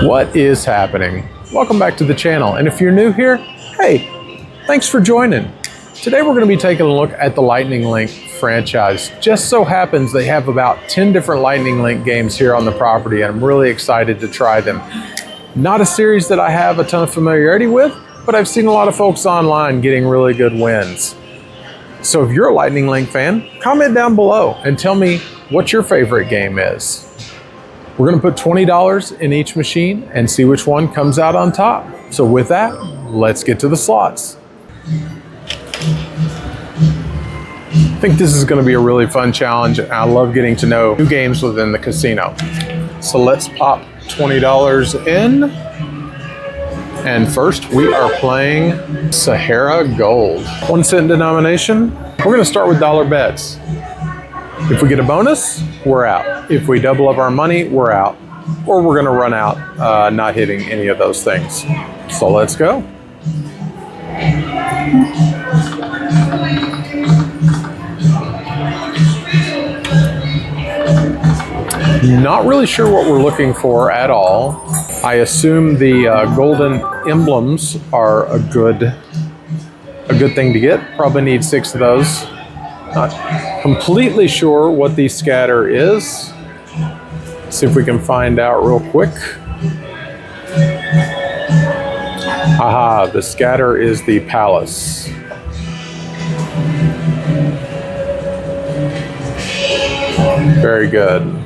What is happening? Welcome back to the channel, and if you're new here, hey, thanks for joining. Today we're going to be taking a look at the Lightning Link franchise. Just so happens they have about 10 different Lightning Link games here on the property, and I'm really excited to try them. Not a series that I have a ton of familiarity with, but I've seen a lot of folks online getting really good wins. So if you're a Lightning Link fan, comment down below and tell me what your favorite game is. We're going to put $20 in each machine and see which one comes out on top. So with that, let's get to the slots. I think this is going to be a really fun challenge, and I love getting to know new games within the casino. So let's pop $20 in. And first we are playing Sahara Gold. 1 cent denomination. We're going to start with dollar bets. If we get a bonus, we're out. If we double up our money, we're out. Or we're going to run out not hitting any of those things. So let's go. Not really sure what we're looking for at all. I assume the golden emblems are a good thing to get. Probably need 6 of those. Not completely sure what the scatter is. See if we can find out real quick. Aha, the scatter is the palace. Very good.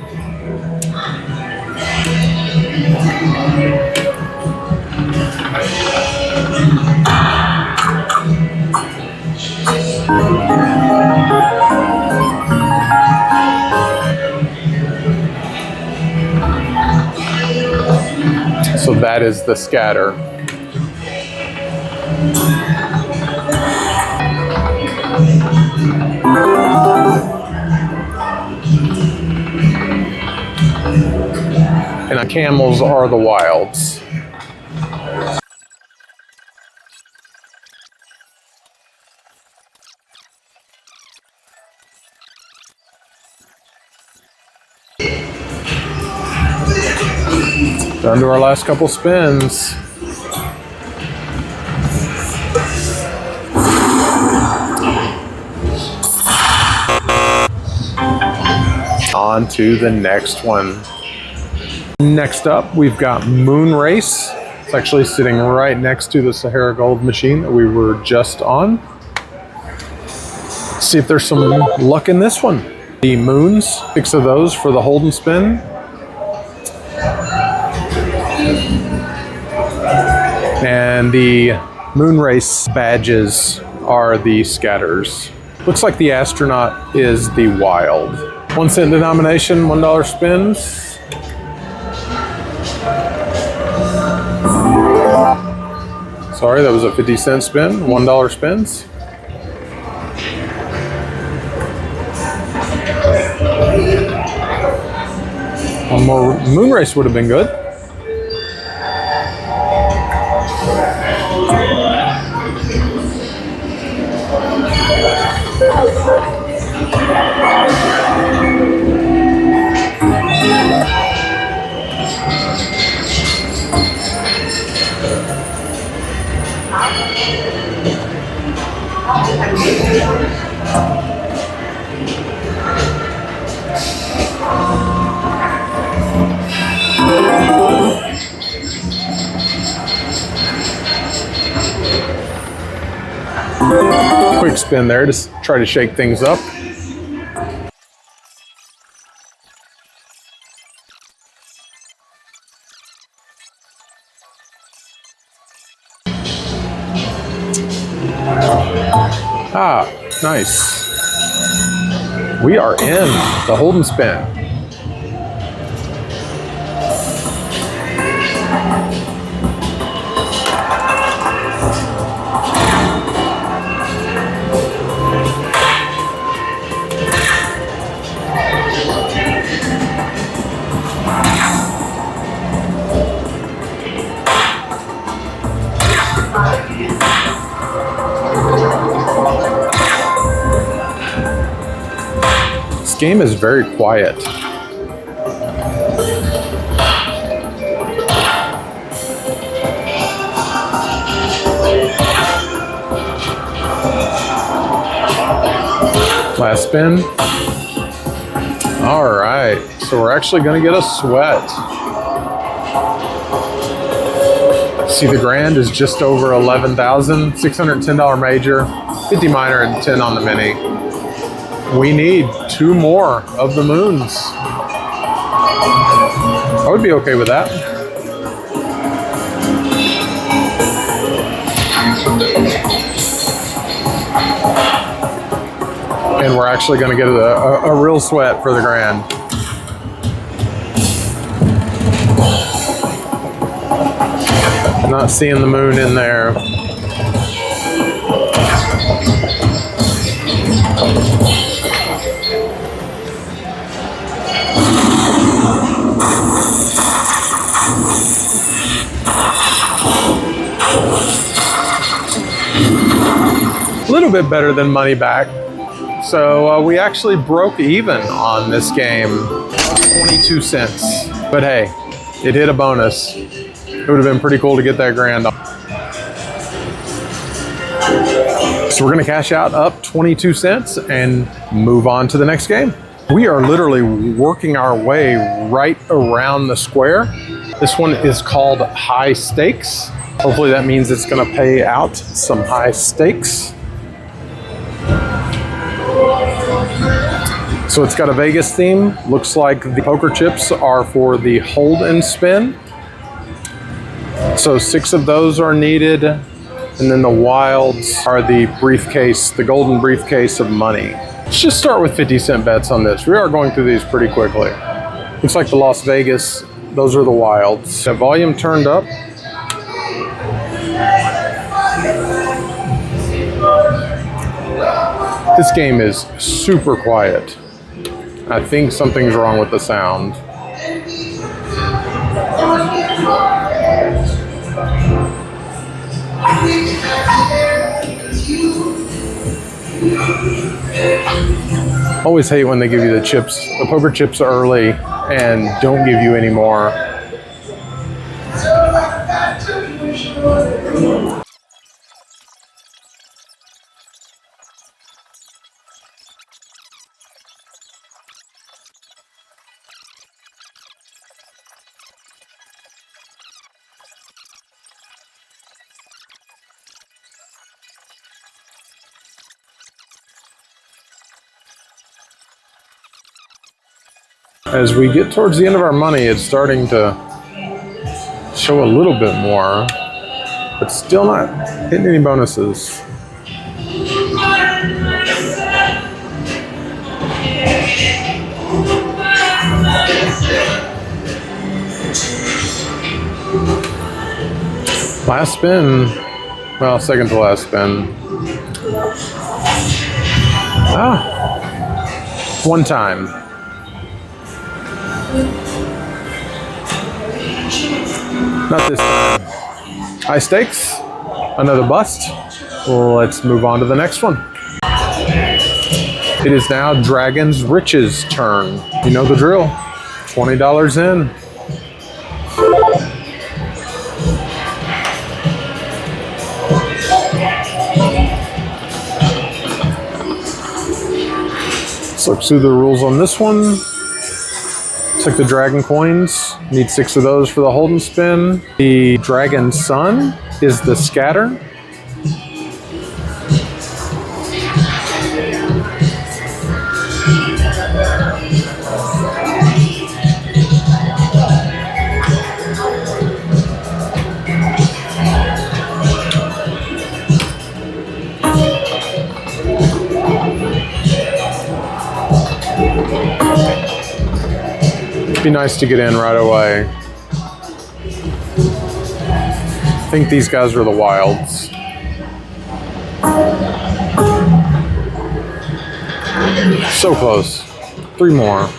So that is the scatter. And the camels are the wilds. Down to our last couple spins. On to the next one. Next up, we've got Moon Race. It's actually sitting right next to the Sahara Gold machine that we were just on. Let's see if there's some luck in this one. The moons, 6 of those for the hold and spin. And the Moon Race badges are the scatters. Looks like the astronaut is the wild. 1 cent denomination, $1 spins. Sorry, that was a 50-cent spin, $1 spins. One more Moon Race would have been good. Quick spin there to try to shake things up. Ah, nice. We are in the hold and spin. This game is very quiet. Last spin. All right, so we're actually gonna get a sweat. See, the grand is just over 11,000, $610 major, 50 minor, and 10 on the mini. We need 2 more of the moons. I would be okay with that. And we're actually going to get a real sweat for the grand. Not seeing the moon in there. A little bit better than money back. So we actually broke even on this game, 22 cents. But hey, it hit a bonus. It would have been pretty cool to get that grand. So we're gonna cash out up 22 cents and move on to the next game. We are literally working our way right around the square. This one is called High Stakes. Hopefully that means it's gonna pay out some high stakes. So it's got a Vegas theme. Looks like the poker chips are for the hold and spin. So 6 of those are needed. And then the wilds are the briefcase, the golden briefcase of money. Let's just start with 50-cent bets on this. We are going through these pretty quickly. Looks like the Las Vegas, those are the wilds. The volume turned up. This game is super quiet. I think something's wrong with the sound. Always hate when they give you the chips, the poker chips early and don't give you any more. As we get towards the end of our money, it's starting to show a little bit more, but still not hitting any bonuses. Last spin, well, second to last spin. One time. Not this time. High stakes, another bust. Let's move on to the next one. It is now Dragon's Riches' turn. You know the drill. $20 in. Let's look through the rules on this one. Looks like the dragon coins, need 6 of those for the hold and spin. The dragon sun is the scatter. Be nice to get in right away. I think these guys are the wilds. So close. 3 more.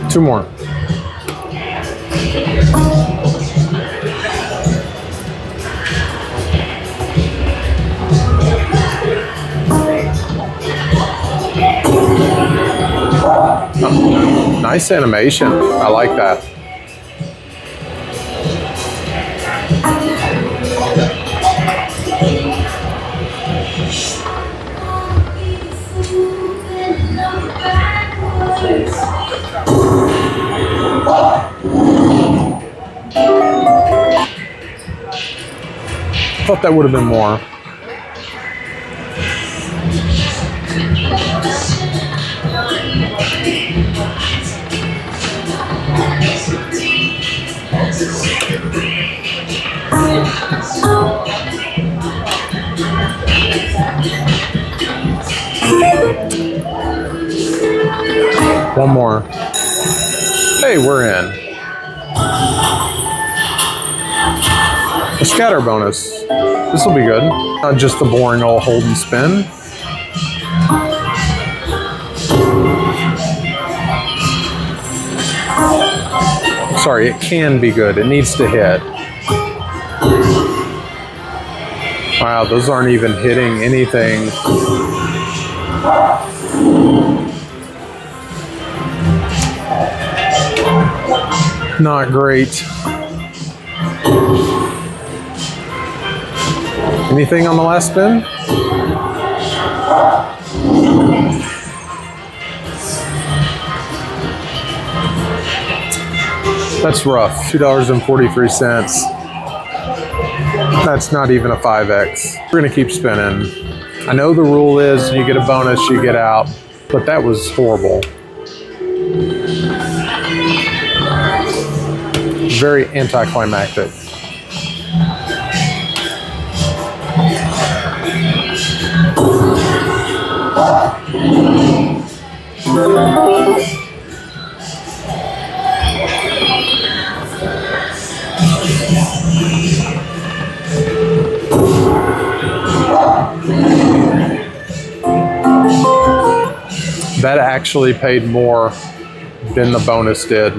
2 more. Oh, nice animation. I like that. Thought that would have been more. One more. Hey, we're in. A scatter bonus. This will be good. Not just the boring old hold and spin. Sorry, it can be good. It needs to hit. Wow, those aren't even hitting anything. Not great. Anything on the last spin? That's rough. $2.43. That's not even a 5X. We're gonna keep spinning. I know the rule is you get a bonus, you get out, but that was horrible. Very anticlimactic. That actually paid more than the bonus did.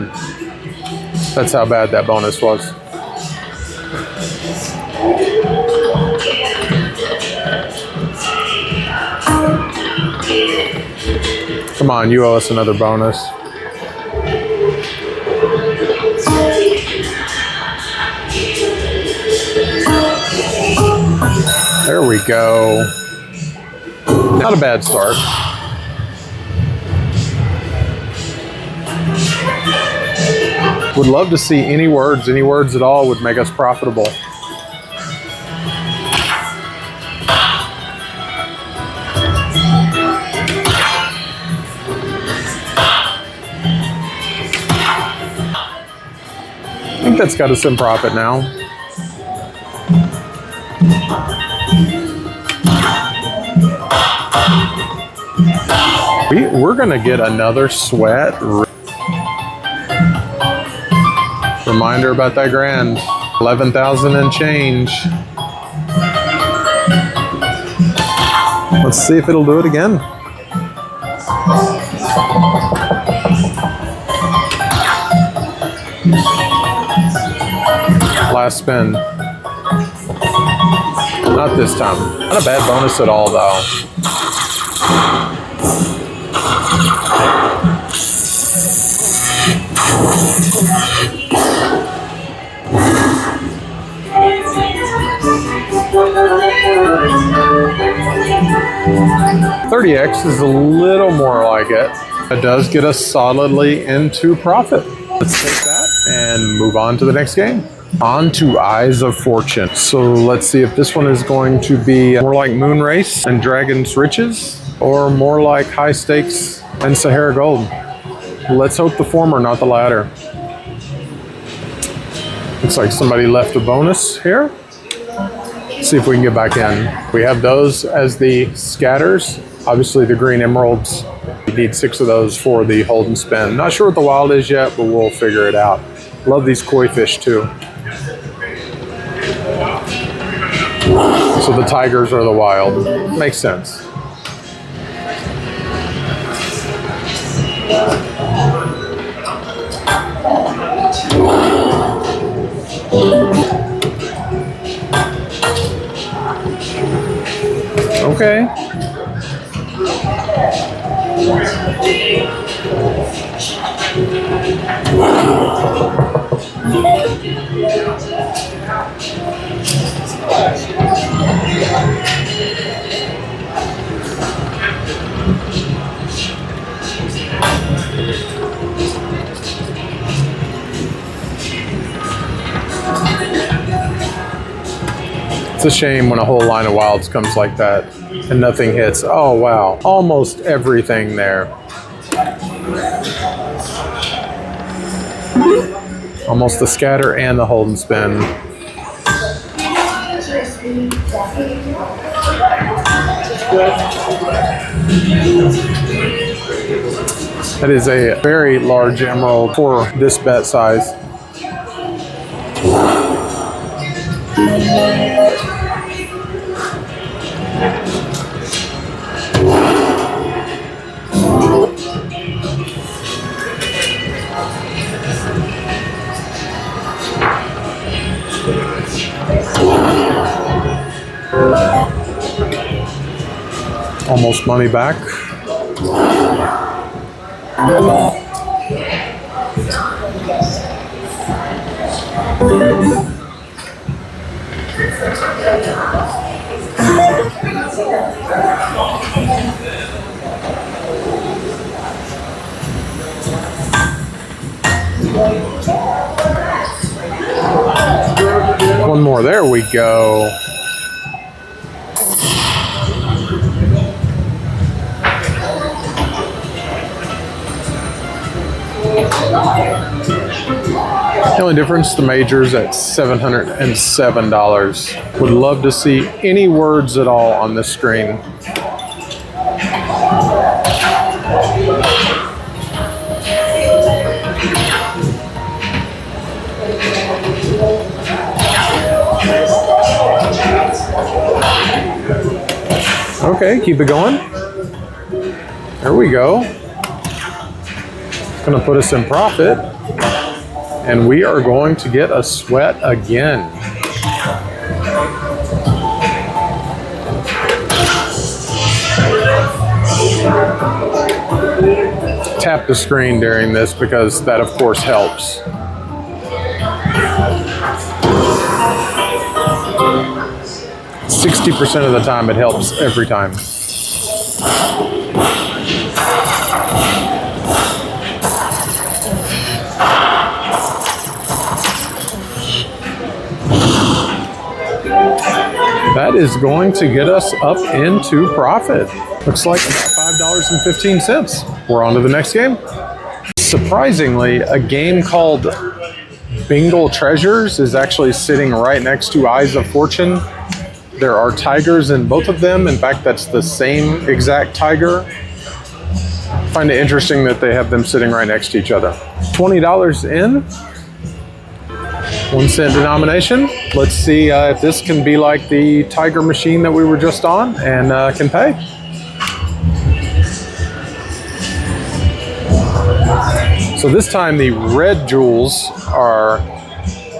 That's how bad that bonus was. Come on, you owe us another bonus. There we go. Not a bad start. Would love to see any words at all would make us profitable. I think that's got us in profit now. We're gonna get another sweat. Reminder about that grand. 11,000 and change. Let's see if it'll do it again. Last spin. Not this time. Not a bad bonus at all, though. $30X is a little more like it. It does get us solidly into profit. Let's take that and move on to the next game. On to Eyes of Fortune. So let's see if this one is going to be more like Moon Race and Dragon's Riches, or more like High Stakes and Sahara Gold. Let's hope the former, not the latter. Looks like somebody left a bonus here. Let's see if we can get back in. We have those as the scatters. Obviously the green emeralds. We need 6 of those for the hold and spin. Not sure what the wild is yet, but we'll figure it out. Love these koi fish too. So the tigers are the wild. Makes sense. Okay. It's a shame when a whole line of wilds comes like that and nothing hits. Oh wow, almost everything there. Almost the scatter and the hold and spin. That is a very large emerald for this bet size. Almost money back. One more, there we go. The only difference, the major's at $707. Would love to see any words at all on this screen. Okay, keep it going. There we go. It's gonna put us in profit. And we are going to get a sweat again. Tap the screen during this because that of course helps. %60 of the time it helps every time. That is going to get us up into profit. Looks like about $5.15. We're on to the next game. Surprisingly, a game called Bingle Treasures is actually sitting right next to Eyes of Fortune. There are tigers in both of them. In fact, that's the same exact tiger. I find it interesting that they have them sitting right next to each other. $20 in. 1 cent denomination. Let's see if this can be like the tiger machine that we were just on and can pay. So this time the red jewels are,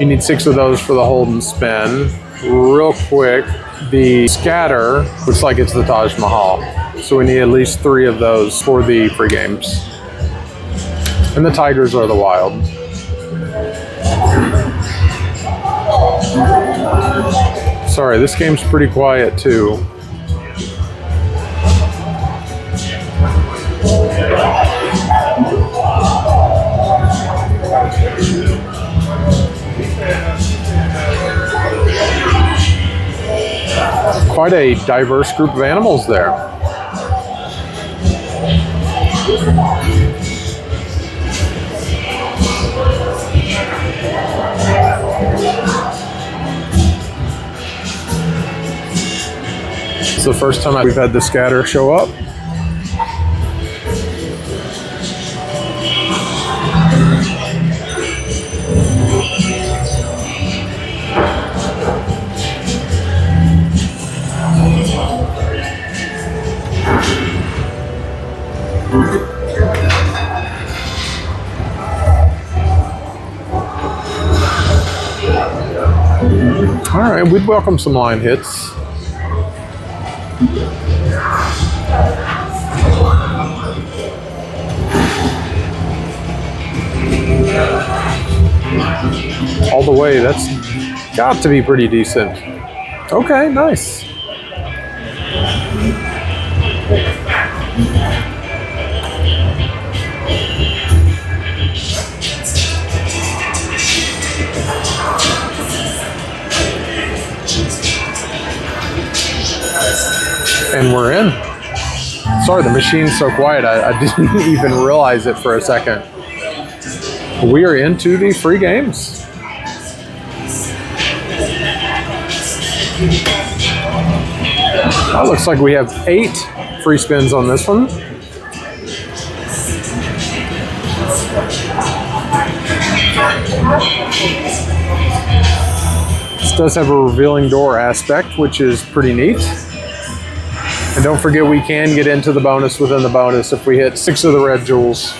you need 6 of those for the hold and spin. Real quick, the scatter looks like it's the Taj Mahal. So we need at least 3 of those for the free games. And the tigers are the wild. Sorry, this game's pretty quiet too. Quite a diverse group of animals there. It's the first time we've had the scatter show up. All right, we'd welcome some line hits. All the way, that's got to be pretty decent. Okay, nice. And we're in. Sorry, the machine's so quiet, I didn't even realize it for a second. We are into the free games. It looks like we have 8 free spins on this one. This does have a revealing door aspect, which is pretty neat. And don't forget, we can get into the bonus within the bonus if we hit 6 of the red jewels.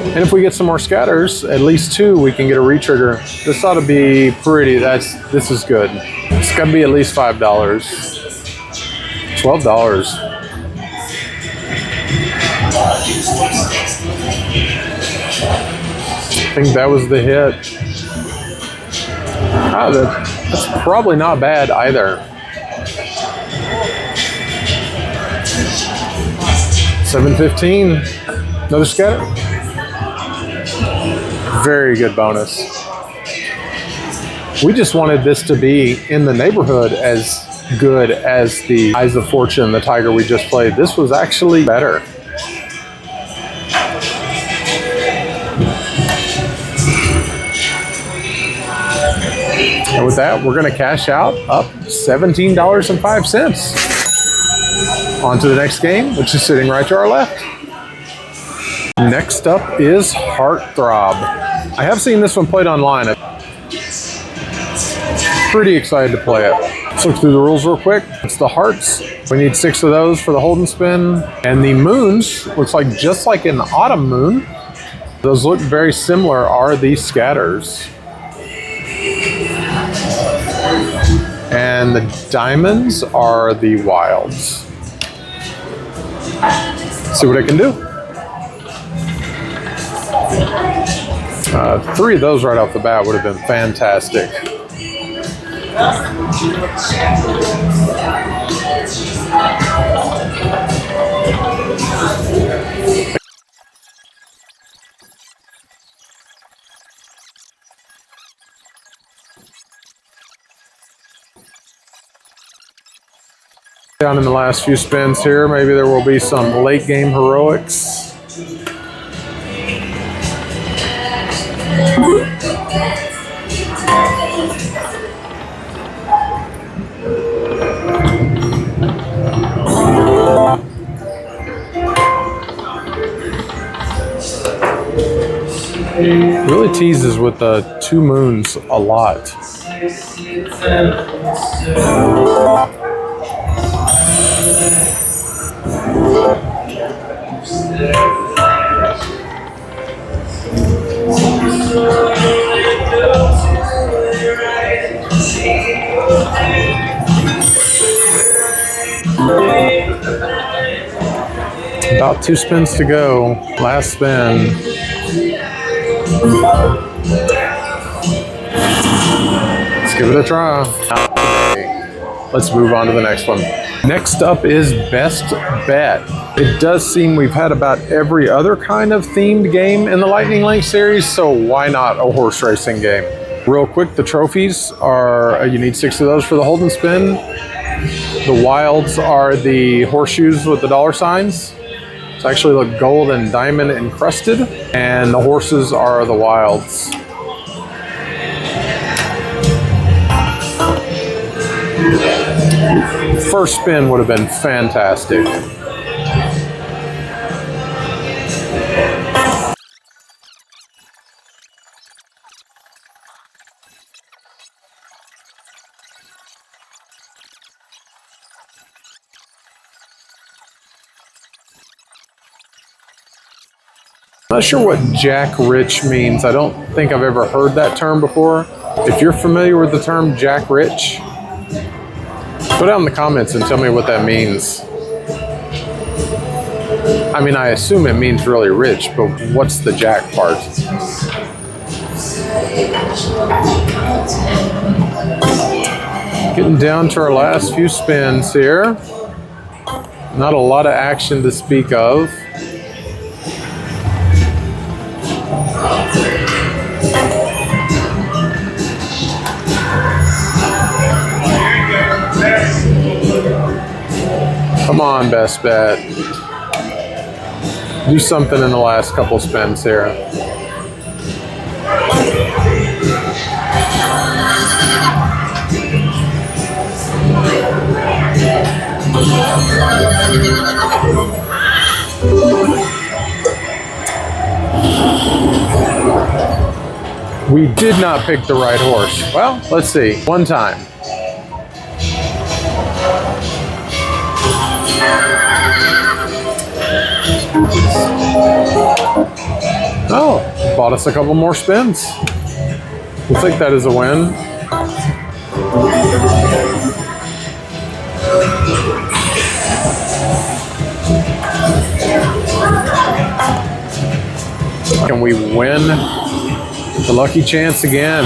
And if we get some more scatters, at least 2, we can get a retrigger. This ought to be pretty. This is good. It's got to be at least $5. $12. I think that was the hit. Oh, that's probably not bad either. 715. Another scatter. Very good bonus. We just wanted this to be in the neighborhood as good as the Eyes of Fortune, the Tiger we just played. This was actually better. And with that, we're going to cash out up $17.05. On to the next game, which is sitting right to our left. Next up is Heartthrob. I have seen this one played online. I'm pretty excited to play it. Let's look through the rules real quick. It's the hearts. We need 6 of those for the hold and spin. And the moons, looks like just like an autumn moon. Those look very similar, are these scatters. And the diamonds are the wilds. Let's see what I can do. 3 of those right off the bat would have been fantastic. Down in the last few spins here, maybe there will be some late game heroics. Really teases with the 2 moons a lot. About 2 spins to go. Last spin. Let's give it a try. Let's move on to the next one. Next up is Best Bet. It does seem we've had about every other kind of themed game in the Lightning Link series, so why not a horse racing game? Real quick, the trophies are, you need 6 of those for the hold and spin. The wilds are the horseshoes with the dollar signs. It's actually look gold and diamond encrusted. And the horses are the wilds. First spin would have been fantastic. I'm not sure what Jack Rich means. I don't think I've ever heard that term before. If you're familiar with the term Jack Rich, put it in the comments and tell me what that means. I mean, I assume it means really rich, but what's the Jack part? Getting down to our last few spins here. Not a lot of action to speak of. Come on, best bet. Do something in the last couple spins here. We did not pick the right horse. Well, let's see. One time. Oh, bought us a couple more spins. We'll take that as a win. Can we win the lucky chance again?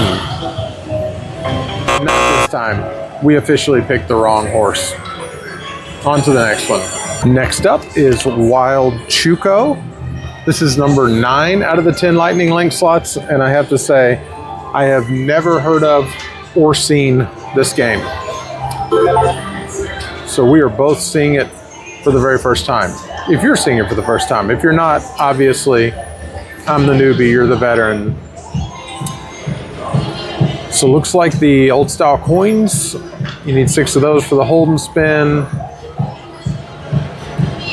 Not this time. We officially picked the wrong horse. On to the next one. Next up is Wild Chuco. This is number 9 out of the 10 Lightning Link slots, and I have to say, I have never heard of or seen this game. So we are both seeing it for the very first time. If you're seeing it for the first time, if you're not, obviously, I'm the newbie, you're the veteran. So looks like the old style coins, you need 6 of those for the hold and spin.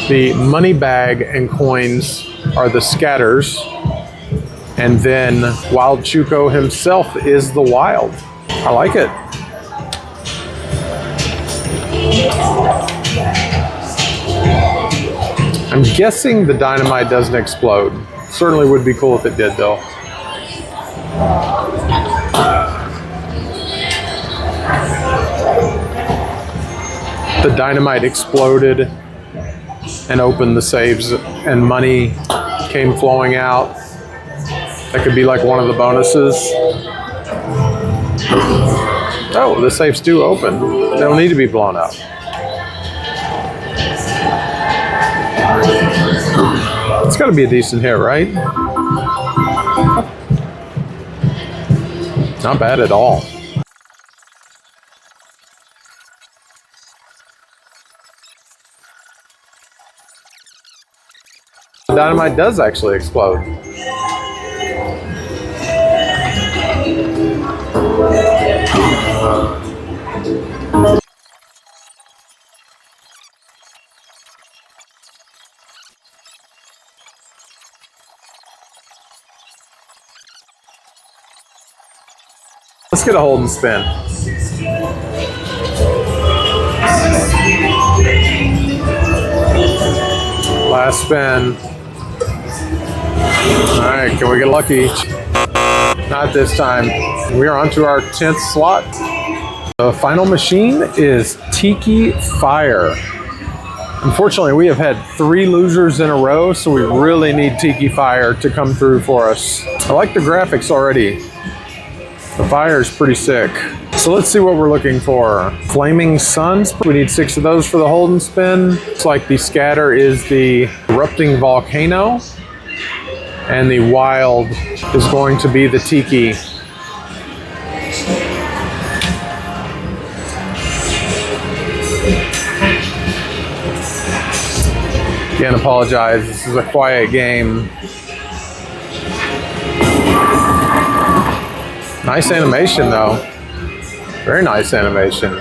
The money bag and coins are the scatters. And then Wild Chuco himself is the wild. I like it. I'm guessing the dynamite doesn't explode. Certainly would be cool if it did though. The dynamite exploded and opened the safes and money came flowing out. That could be like one of the bonuses. Oh, the safes do open. They don't need to be blown up. It's got to be a decent hit, right? Not bad at all. The dynamite does actually explode. Let's get a hold and spin. Last spin. All right, can we get lucky? Not this time. We are on to our 10th slot. The final machine is Tiki Fire. Unfortunately, we have had 3 losers in a row, so we really need Tiki Fire to come through for us. I like the graphics already. The fire is pretty sick. So let's see what we're looking for. Flaming Suns, we need 6 of those for the hold and spin. Looks like the scatter is the erupting volcano. And the wild is going to be the Tiki. Again, apologize, this is a quiet game. Nice animation though. Very nice animation.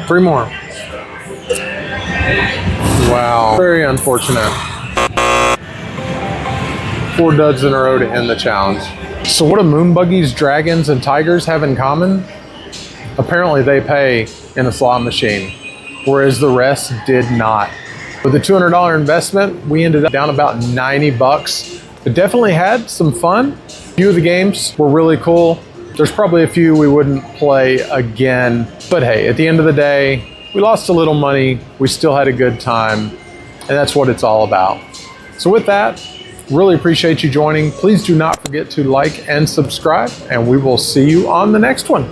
Three more. Wow, very unfortunate. 4 duds in a row to end the challenge. So what do moon buggies, dragons, and tigers have in common? Apparently they pay in a slot machine, whereas the rest did not. With a $200 investment, we ended up down about 90 bucks. It definitely had some fun. A few of the games were really cool. There's probably a few we wouldn't play again, but hey, at the end of the day, we lost a little money, we still had a good time, and that's what it's all about. So with that, Really appreciate you joining. Please do not forget to like and subscribe, and we will see you on the next one.